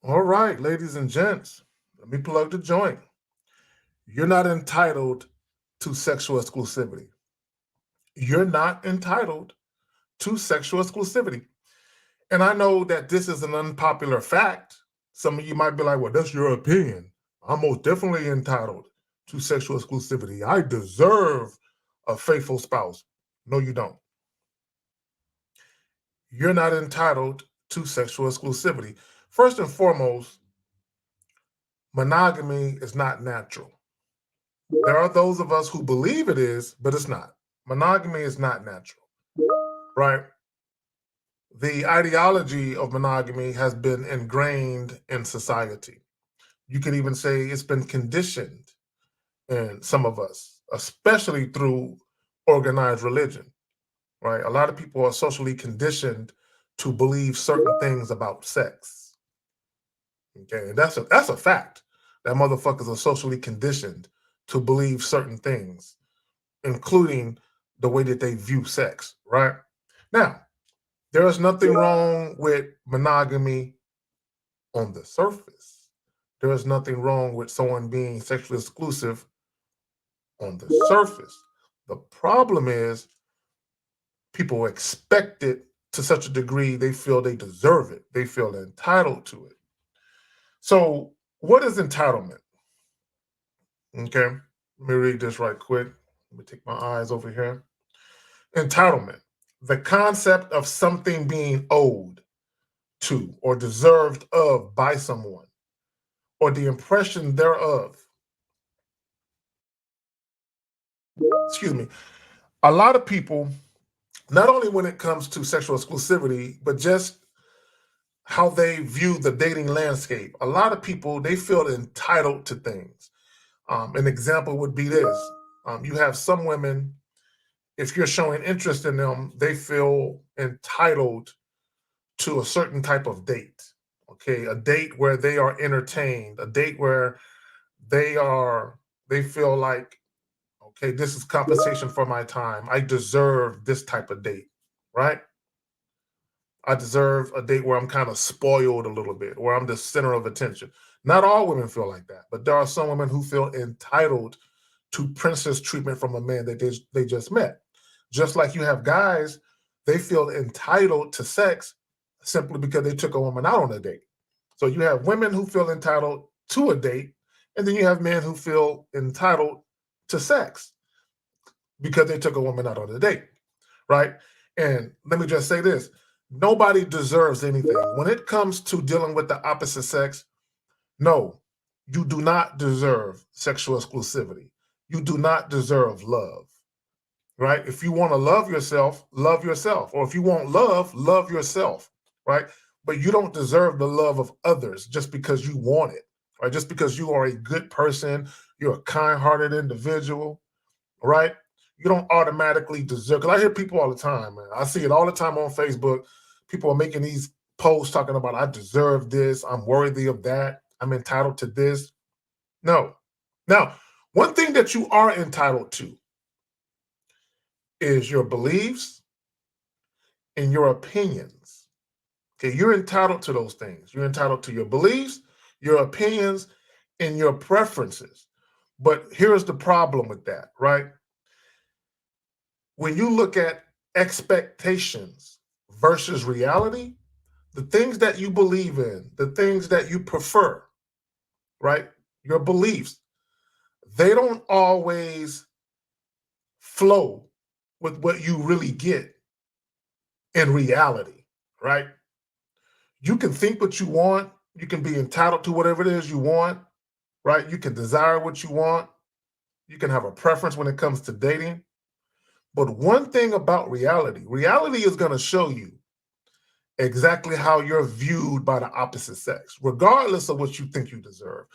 All right, ladies and gents, let me plug the joint. You're not entitled to sexual exclusivity. You're not entitled to sexual exclusivity. And I know that this is an unpopular fact. Some of you might be like, well, that's your opinion. I'm most definitely entitled to sexual exclusivity. I deserve a faithful spouse. No, you don't. You're not entitled to sexual exclusivity. First and foremost, monogamy is not natural. There are those of us who believe it is, but it's not. Monogamy is not natural, right? The ideology of monogamy has been ingrained in society. You could even say it's been conditioned in some of us, especially through organized religion, right? A lot of people are socially conditioned to believe certain things about sex. Okay, and that's a fact. That motherfuckers are socially conditioned to believe certain things, including the way that they view sex, right? Now, there is nothing wrong with monogamy on the surface. There is nothing wrong with someone being sexually exclusive on the surface. The problem is people expect it to such a degree they feel they deserve it. They feel entitled to it. So, what is entitlement? Okay, let me read this right quick. Let me take my eyes over here. Entitlement, the concept of something being owed to or deserved of by someone, or the impression thereof. Excuse me. A lot of people, not only when it comes to sexual exclusivity, but just how they view the dating landscape, a lot of people, they feel entitled to things. An example would be this. You have some women, if you're showing interest in them, they feel entitled to a certain type of date. Okay, a date where they are entertained, a date where they feel like, okay, this is compensation for my time. I deserve this type of date, right? I deserve a date where I'm kind of spoiled a little bit, where I'm the center of attention. Not all women feel like that, but there are some women who feel entitled to princess treatment from a man that they just met. Just like you have guys, they feel entitled to sex simply because they took a woman out on a date. So you have women who feel entitled to a date, and then you have men who feel entitled to sex because they took a woman out on a date, right? And let me just say this, nobody deserves anything. When it comes to dealing with the opposite sex, no, you do not deserve sexual exclusivity. You do not deserve love, right? If you want to love yourself, love yourself. Or if you want love, love yourself, right? But you don't deserve the love of others just because you want it, right? Just because you are a good person, you're a kind hearted individual, right? You don't automatically deserve. Because I hear people all the time, man. I see it all the time on Facebook. People are making these posts talking about, I deserve this, I'm worthy of that, I'm entitled to this. No. Now, one thing that you are entitled to is your beliefs and your opinions. Okay, you're entitled to those things. You're entitled to your beliefs, your opinions, and your preferences. But here's the problem with that, right? When you look at expectations versus reality, the things that you believe in, the things that you prefer, right? Your beliefs, they don't always flow with what you really get in reality, right? You can think what you want, you can be entitled to whatever it is you want, right? You can desire what you want, you can have a preference when it comes to dating. But one thing about reality, reality is going to show you exactly how you're viewed by the opposite sex, regardless of what you think you deserve.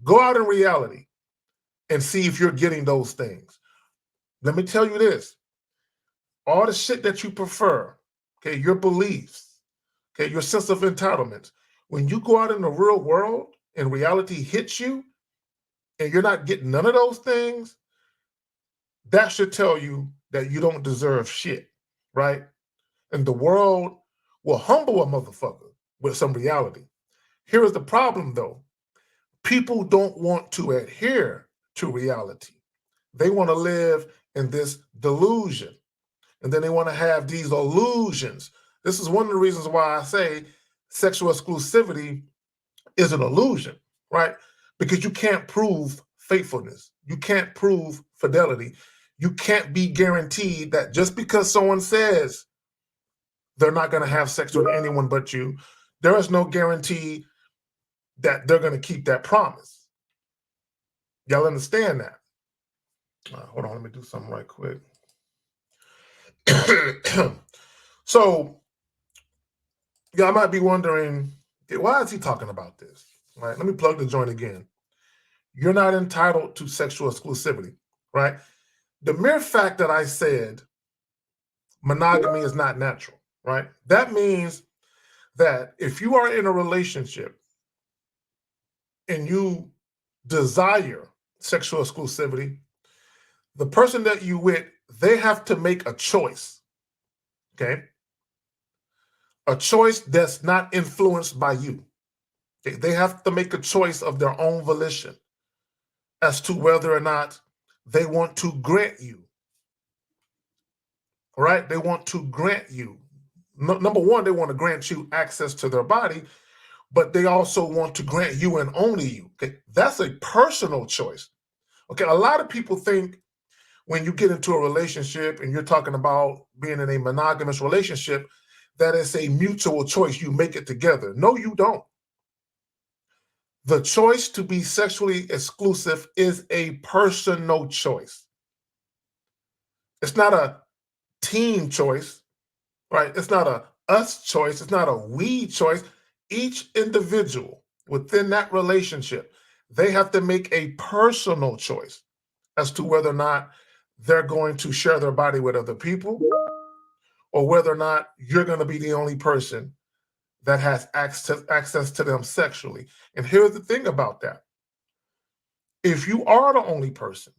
Go out in reality and see if you're getting those things. Let me tell you this, all the shit that you prefer, okay, your beliefs, okay, your sense of entitlement, when you go out in the real world and reality hits you and you're not getting none of those things, that should tell you that you don't deserve shit, right? And the world will humble a motherfucker with some reality. Here is the problem, though. People don't want to adhere to reality. They want to live in this delusion, and then they want to have these illusions. This is one of the reasons why I say sexual exclusivity is an illusion, right? Because you can't prove faithfulness. You can't prove fidelity. You can't be guaranteed that just because someone says they're not going to have sex with anyone but you, there is no guarantee that they're going to keep that promise. Y'all understand that? Hold on, let me do something right quick. So, y'all might be wondering, why is he talking about this? Right? Let me plug the joint again. You're not entitled to sexual exclusivity, right? The mere fact that I said monogamy is not natural, right? That means that if you are in a relationship and you desire sexual exclusivity, the person that you with, they have to make a choice, okay? A choice that's not influenced by you. They have to make a choice of their own volition as to whether or not they want to grant you, right? They want to grant you. Number one, they want to grant you access to their body, but they also want to grant you and only you. Okay, that's a personal choice. Okay, a lot of people think when you get into a relationship and you're talking about being in a monogamous relationship, that it's a mutual choice. You make it together. No, you don't. The choice to be sexually exclusive is a personal choice. It's not a team choice, right? It's not a us choice. It's not a we choice. Each individual within that relationship, they have to make a personal choice as to whether or not they're going to share their body with other people or whether or not you're going to be the only person that has access to them sexually. And here's the thing about that. If you are the only person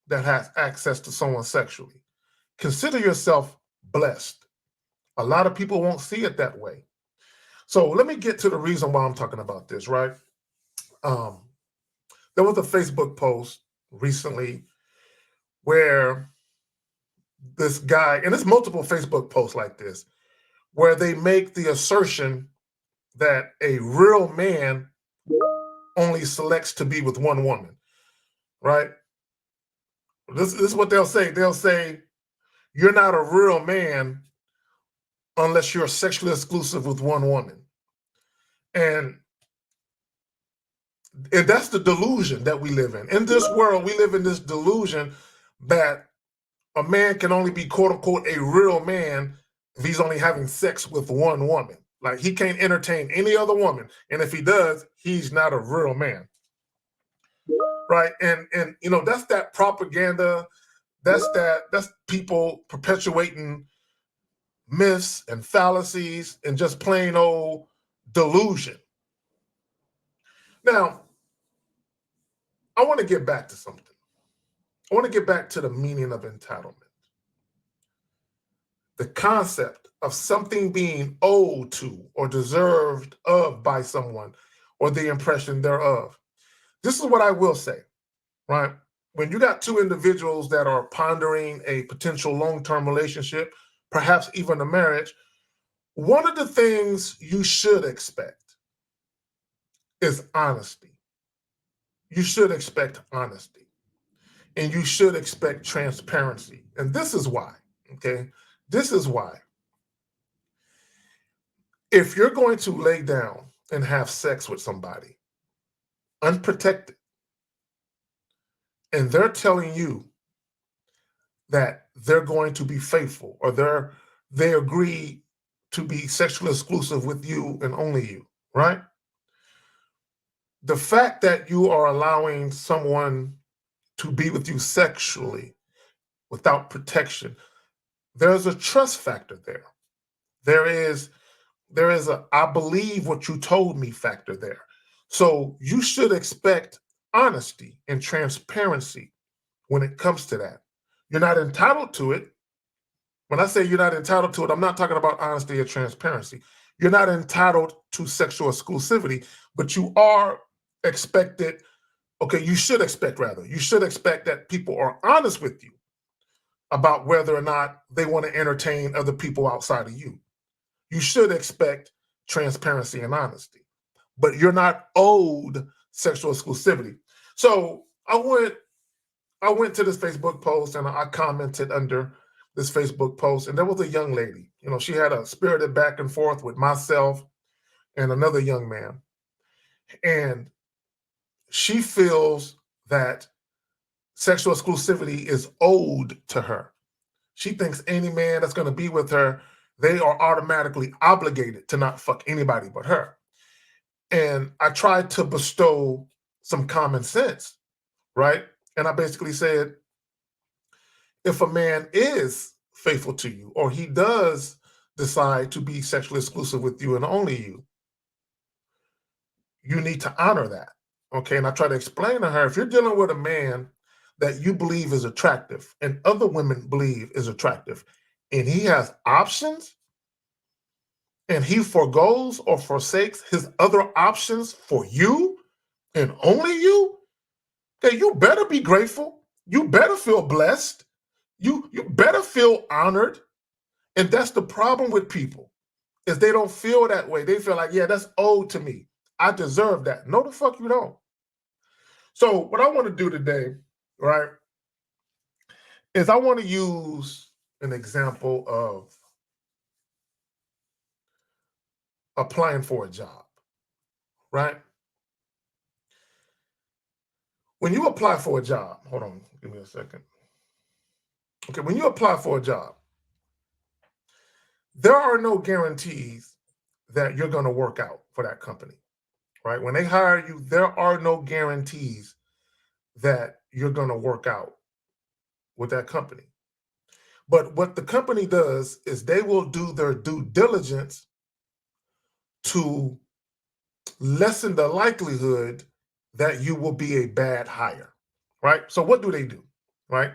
that has access to someone sexually, consider yourself blessed. A lot of people won't see it that way. So let me get to the reason why I'm talking about this, right? There was a Facebook post recently where this guy, and there's multiple Facebook posts like this, where they make the assertion that a real man only selects to be with one woman, right? This is what they'll say. They'll say, you're not a real man unless you're sexually exclusive with one woman. And that's the delusion that we live in. In this world, we live in this delusion that a man can only be, quote unquote, a real man if he's only having sex with one woman. Like he can't entertain any other woman. And if he does, he's not a real man. Right. And you know, that's that propaganda. That's people perpetuating myths and fallacies and just plain old delusion. Now, I want to get back to something. I want to get back to the meaning of entitlement. The concept of something being owed to or deserved of by someone or the impression thereof. This is what I will say, right? When you got two individuals that are pondering a potential long-term relationship, perhaps even a marriage, one of the things you should expect is honesty. You should expect honesty. And you should expect transparency. And this is why, okay? This is why. If you're going to lay down and have sex with somebody unprotected, and they're telling you that they're going to be faithful or they agree to be sexually exclusive with you and only you, right? The fact that you are allowing someone to be with you sexually without protection, there's a trust factor there. There is a I believe what you told me factor there. So you should expect honesty and transparency when it comes to that. You're not entitled to it. When I say you're not entitled to it, I'm not talking about honesty or transparency. You're not entitled to sexual exclusivity, but you are expected, okay, you should expect that people are honest with you about whether or not they want to entertain other people outside of you. You should expect transparency and honesty, but you're not owed sexual exclusivity. So I went to this Facebook post and I commented under this Facebook post, and there was a young lady. You know, she had a spirited back and forth with myself and another young man, and she feels that sexual exclusivity is owed to her. She thinks any man that's going to be with her, they are automatically obligated to not fuck anybody but her. And I tried to bestow some common sense, right? And I basically said, if a man is faithful to you, or he does decide to be sexually exclusive with you and only you need to honor that. Okay. And I try to explain to her, if you're dealing with a man that you believe is attractive and other women believe is attractive, and he has options and he forgoes or forsakes his other options for you and only you, okay, you better be grateful. You better feel blessed. You better feel honored. And that's the problem with people, is they don't feel that way. They feel like, yeah, that's owed to me. I deserve that. No, the fuck you don't. So what I want to do today, right, is I want to use an example of applying for a job, right? When you apply for a job, hold on, give me a second. Okay, when you apply for a job, there are no guarantees that you're going to work out for that company, right? When they hire you, there are no guarantees that you're going to work out with that company. But what the company does is they will do their due diligence to lessen the likelihood that you will be a bad hire, right? So what do? Right?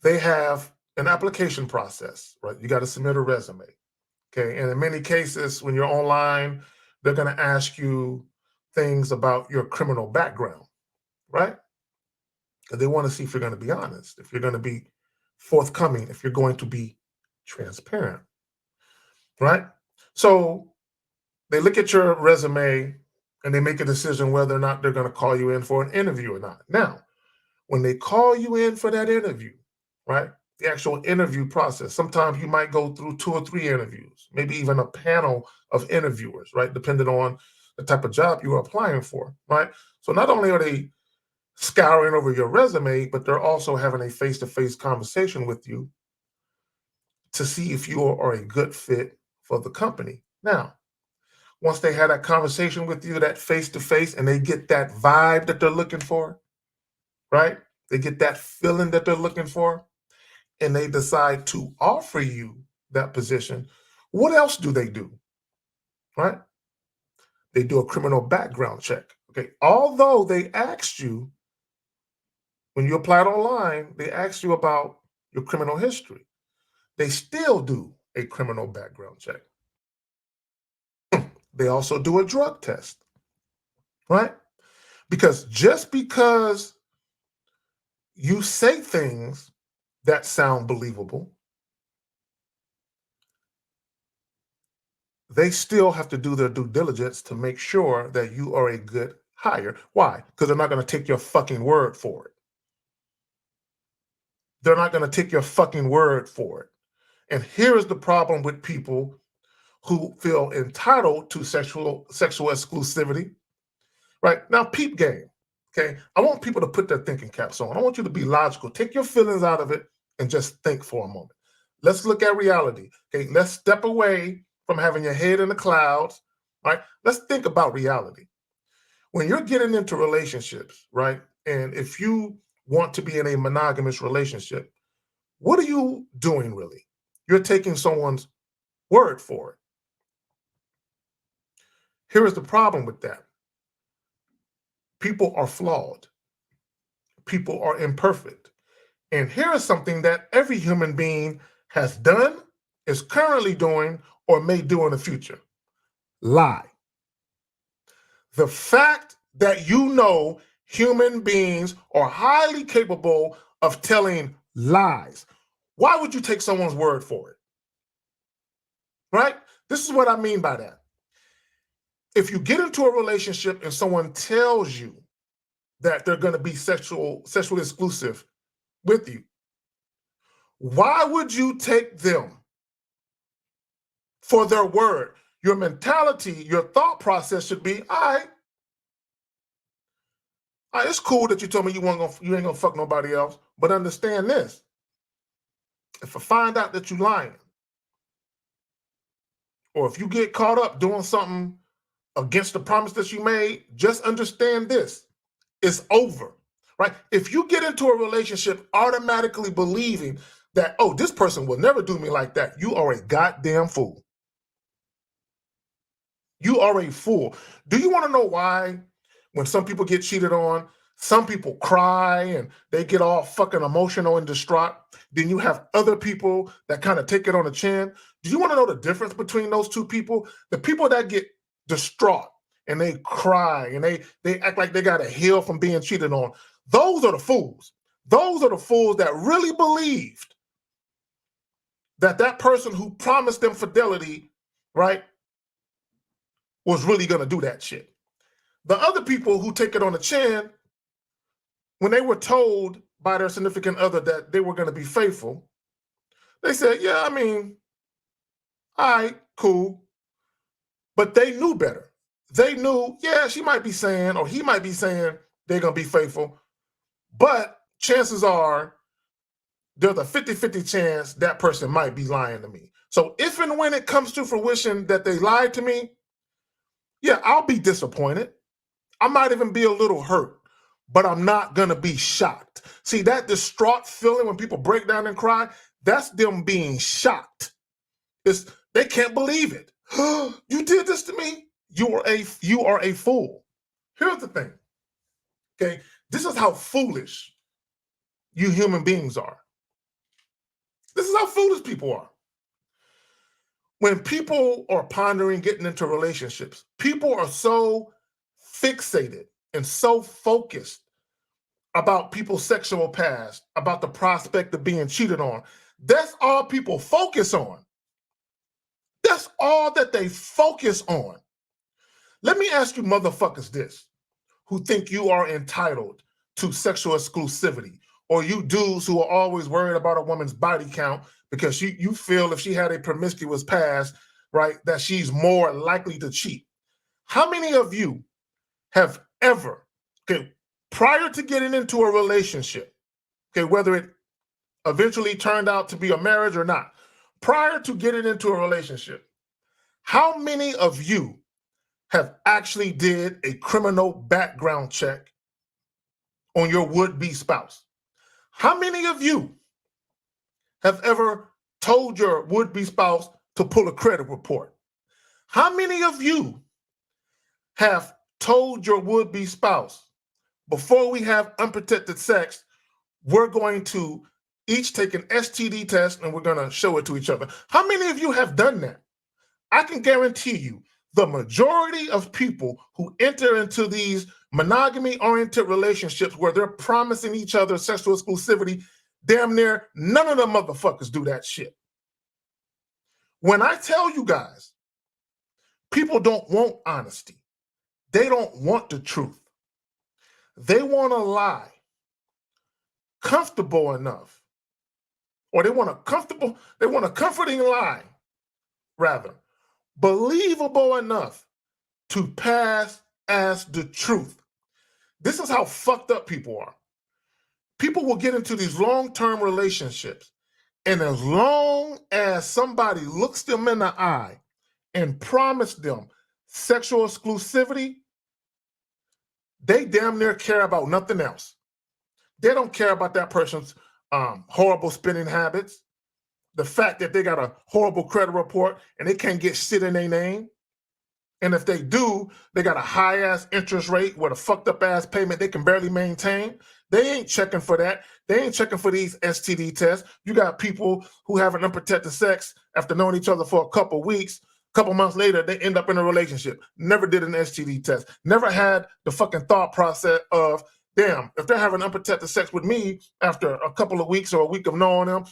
They have an application process, right? You got to submit a resume, okay? And in many cases, when you're online, they're going to ask you things about your criminal background, right? Because they want to see if you're going to be honest, if you're going to be forthcoming, if you're going to be transparent, right? So they look at your resume and they make a decision whether or not they're going to call you in for an interview or not. Now, when they call you in for that interview, right, the actual interview process, sometimes you might go through 2 or 3 interviews, maybe even a panel of interviewers, right, depending on the type of job you're applying for, right? So not only are they scouring over your resume, but they're also having a face-to-face conversation with you to see if you are a good fit for the company. Now, once they had that conversation with you, that face-to-face, and they get that vibe that they're looking for, right? They get that feeling that they're looking for, and they decide to offer you that position. What else do they do, right? They do a criminal background check. Okay. Although they asked you, when you applied online, they asked you about your criminal history. They still do a criminal background check. They also do a drug test, right? Because just because you say things that sound believable, they still have to do their due diligence to make sure that you are a good hire. Why? Because they're not going to take your fucking word for it. They're not going to take your fucking word for it. And here is the problem with people who feel entitled to sexual exclusivity. Right? Now, peep game. Okay. I want people to put their thinking caps on. I want you to be logical. Take your feelings out of it and just think for a moment. Let's look at reality. Okay. Let's step away from having your head in the clouds. Right? Let's think about reality. When you're getting into relationships, right? And if you want to be in a monogamous relationship, what are you doing really? You're taking someone's word for it. Here is the problem with that. People are flawed. People are imperfect. And here is something that every human being has done, is currently doing, or may do in the future. lie. The fact that you know human beings are highly capable of telling lies. Why would you take someone's word for it? Right? This is what I mean by that. If you get into a relationship and someone tells you that they're going to be sexually exclusive with you, why would you take them for their word? Your mentality, your thought process should be, all right, it's cool that you told me you ain't gonna fuck nobody else, but understand this. If I find out that you're lying, or if you get caught up doing something against the promise that you made, just understand this. It's over, right? If you get into a relationship automatically believing that, oh, this person will never do me like that, you are a goddamn fool. You are a fool. Do you want to know why when some people get cheated on, some people cry and they get all fucking emotional and distraught? Then you have other people that kind of take it on the chin. Do you want to know the difference between those two people? The people that get distraught and they cry and they act like they got to heal from being cheated on, those are the fools. Those are the fools that really believed that that person who promised them fidelity, right, was really going to do that shit. The other people who take it on the chin, when they were told by their significant other that they were going to be faithful, they said, yeah, I mean, all right, cool. But they knew better. They knew, yeah, she might be saying, or he might be saying they're going to be faithful, but chances are there's a 50-50 chance that person might be lying to me. So if and when it comes to fruition that they lied to me, yeah, I'll be disappointed. I might even be a little hurt, but I'm not going to be shocked. See, that distraught feeling when people break down and cry, that's them being shocked. They can't believe it. You did this to me? You are a fool. Here's the thing. Okay, this is how foolish you human beings are. This is how foolish people are. When people are pondering getting into relationships, people are so fixated and so focused about people's sexual past, about the prospect of being cheated on. That's all people focus on. That's all that they focus on. Let me ask you motherfuckers this, who think you are entitled to sexual exclusivity, or you dudes who are always worried about a woman's body count because you feel if she had a promiscuous past, right, that she's more likely to cheat. How many of you have ever, okay, prior to getting into a relationship, okay, whether it eventually turned out to be a marriage or not, prior to getting into a relationship, how many of you have actually did a criminal background check on your would-be spouse? How many of you have ever told your would-be spouse to pull a credit report? How many of you have told your would-be spouse, before we have unprotected sex, we're going to each take an STD test and we're going to show it to each other? How many of you have done that? I can guarantee you the majority of people who enter into these monogamy-oriented relationships where they're promising each other sexual exclusivity, damn near none of them motherfuckers do that shit. When I tell you guys, people don't want honesty. They don't want the truth. They want to lie comfortable enough, or they want a comforting lie, rather, believable enough to pass as the truth. This is how fucked up people are. People will get into these long-term relationships, and as long as somebody looks them in the eye and promise them sexual exclusivity, they damn near care about nothing else. They don't care about that person's horrible spending habits, the fact that they got a horrible credit report and they can't get shit in their name. And if they do, they got a high-ass interest rate with a fucked-up-ass payment they can barely maintain. They ain't checking for that. They ain't checking for these STD tests. You got people who have an unprotected sex after knowing each other for a couple weeks, couple months later, they end up in a relationship, never did an STD test, never had the fucking thought process of, damn, if they're having unprotected sex with me after a couple of weeks or a week of knowing them,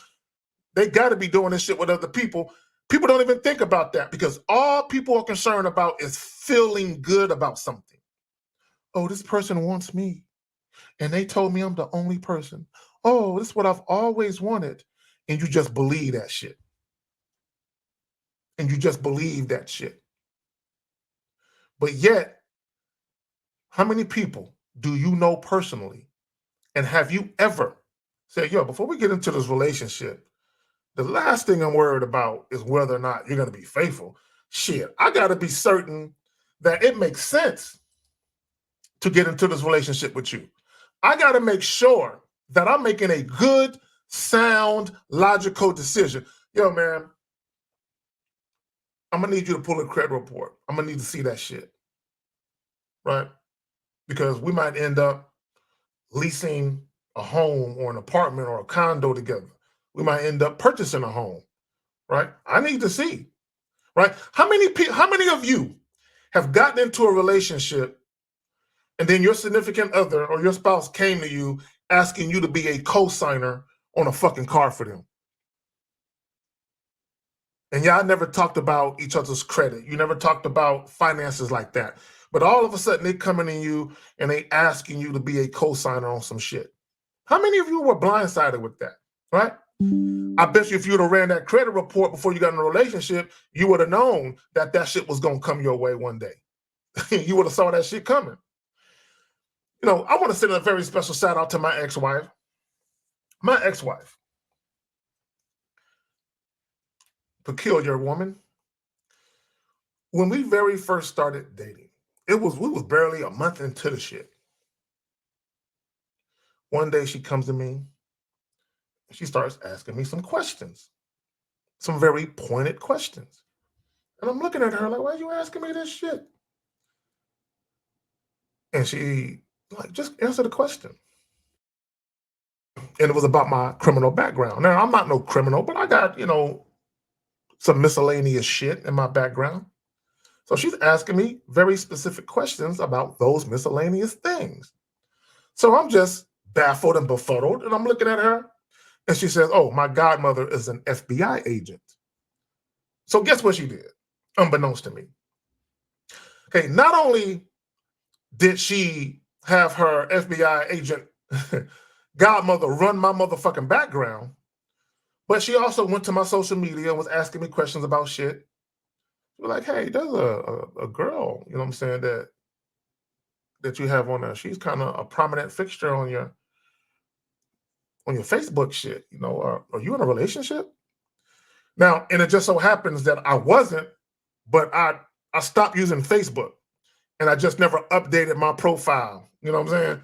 they got to be doing this shit with other people. People don't even think about that because all people are concerned about is feeling good about something. Oh, this person wants me, and they told me I'm the only person. Oh, this is what I've always wanted. And you just believe that shit. And you just believe that shit. But yet, how many people do you know personally? And have you ever said, yo, before we get into this relationship, the last thing I'm worried about is whether or not you're going to be faithful. Shit, I got to be certain that it makes sense to get into this relationship with you. I got to make sure that I'm making a good, sound, logical decision. Yo, man, I'm going to need you to pull a credit report. I'm going to need to see that shit, right? Because we might end up leasing a home or an apartment or a condo together. We might end up purchasing a home, right? I need to see, right? How many of you have gotten into a relationship and then your significant other or your spouse came to you asking you to be a co-signer on a fucking car for them? And y'all never talked about each other's credit. You never talked about finances like that. But all of a sudden they coming to you and they asking you to be a co-signer on some shit. How many of you were blindsided with that, right? I bet you if you would have ran that credit report before you got in a relationship, you would have known that that shit was going to come your way one day. You would have saw that shit coming. You know, I want to send a very special shout out to my ex-wife. My ex-wife, peculiar woman. When we very first started dating, we was barely a month into the shit. One day she comes to me, she starts asking me some questions, some very pointed questions. And I'm looking at her like, why are you asking me this shit? And she like, just answer the question. And it was about my criminal background. Now, I'm not no criminal, but I got, some miscellaneous shit in my background. So she's asking me very specific questions about those miscellaneous things. So I'm just baffled and befuddled, and I'm looking at her, and she says, oh, my godmother is an FBI agent. So guess what she did, unbeknownst to me? Okay, not only did she have her FBI agent godmother run my motherfucking background, but she also went to my social media and was asking me questions about shit. We're like, hey, there's a girl, you know what I'm saying, that you have on there. She's kind of a prominent fixture on your Facebook shit. Are you in a relationship? Now, and it just so happens that I wasn't, but I stopped using Facebook and I just never updated my profile. You know what I'm saying?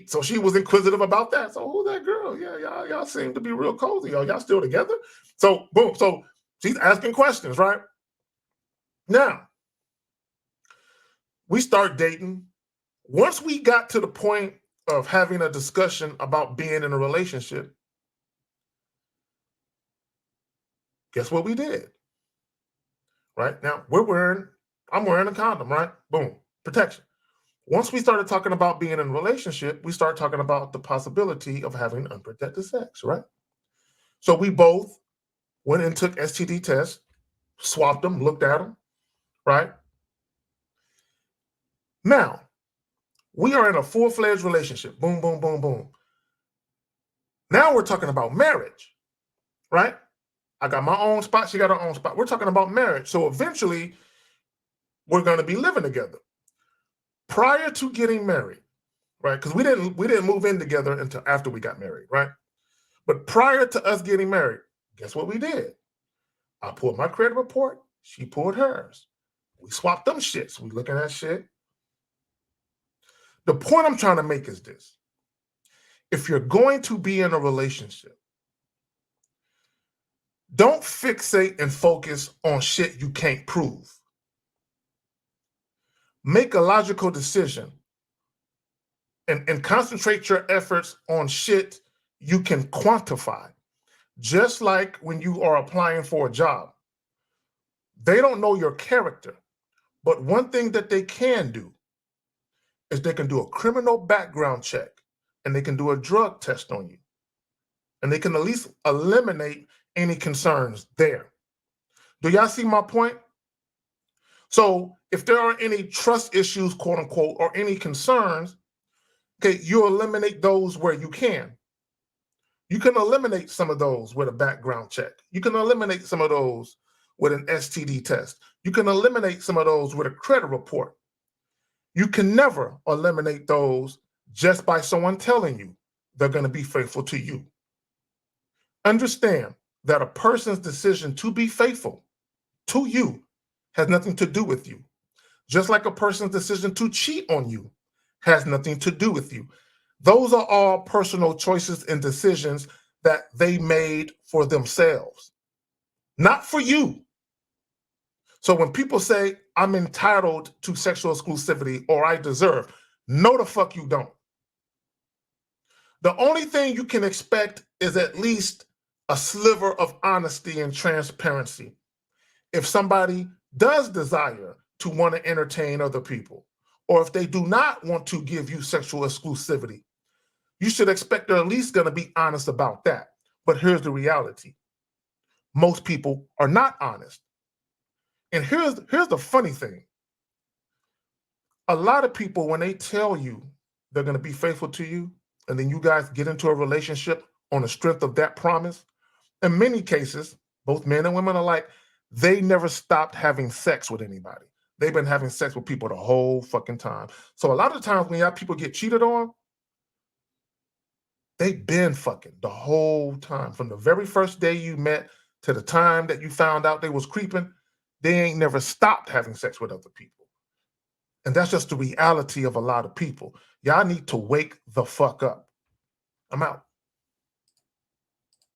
So she was inquisitive about that. So who's that girl? Yeah, y'all seem to be real cozy. Y'all still together? So boom. So she's asking questions, right? Now, we start dating. Once we got to the point of having a discussion about being in a relationship, guess what we did? Right? Now, I'm wearing a condom, right? Boom, protection. Once we started talking about being in a relationship, we started talking about the possibility of having unprotected sex, right? So we both went and took STD tests, swapped them, looked at them, right? Now, we are in a full-fledged relationship. Boom, boom, boom, boom. Now we're talking about marriage, right? I got my own spot. She got her own spot. We're talking about marriage. So eventually, we're going to be living together. Prior to getting married, right? Because we didn't move in together until after we got married, right? But prior to us getting married, guess what we did? I pulled my credit report. She pulled hers. We swapped them shits. We looking at shit. The point I'm trying to make is this. If you're going to be in a relationship, don't fixate and focus on shit you can't prove. Make a logical decision and concentrate your efforts on shit you can quantify. Just like when you are applying for a job, They don't know your character. But one thing that they can do is they can do a criminal background check and they can do a drug test on you. And they can at least eliminate any concerns there. Do y'all see my point? So if there are any trust issues, quote unquote, or any concerns, okay, you eliminate those where you can. You can eliminate some of those with a background check. You can eliminate some of those with an STD test. You can eliminate some of those with a credit report. You can never eliminate those just by someone telling you they're going to be faithful to you. Understand that a person's decision to be faithful to you has nothing to do with you. Just like a person's decision to cheat on you has nothing to do with you. Those are all personal choices and decisions that they made for themselves, not for you. So when people say, I'm entitled to sexual exclusivity or I deserve, no the fuck you don't. The only thing you can expect is at least a sliver of honesty and transparency. If somebody does desire to want to entertain other people, or if they do not want to give you sexual exclusivity, you should expect they're at least going to be honest about that. But here's the reality. Most people are not honest. And here's the funny thing. A lot of people, when they tell you they're going to be faithful to you, and then you guys get into a relationship on the strength of that promise, in many cases, both men and women alike, they never stopped having sex with anybody. They've been having sex with people the whole fucking time. So a lot of times when y'all people get cheated on, they've been fucking the whole time. From the very first day you met to the time that you found out they was creeping, they ain't never stopped having sex with other people. And that's just the reality of a lot of people. Y'all need to wake the fuck up. I'm out.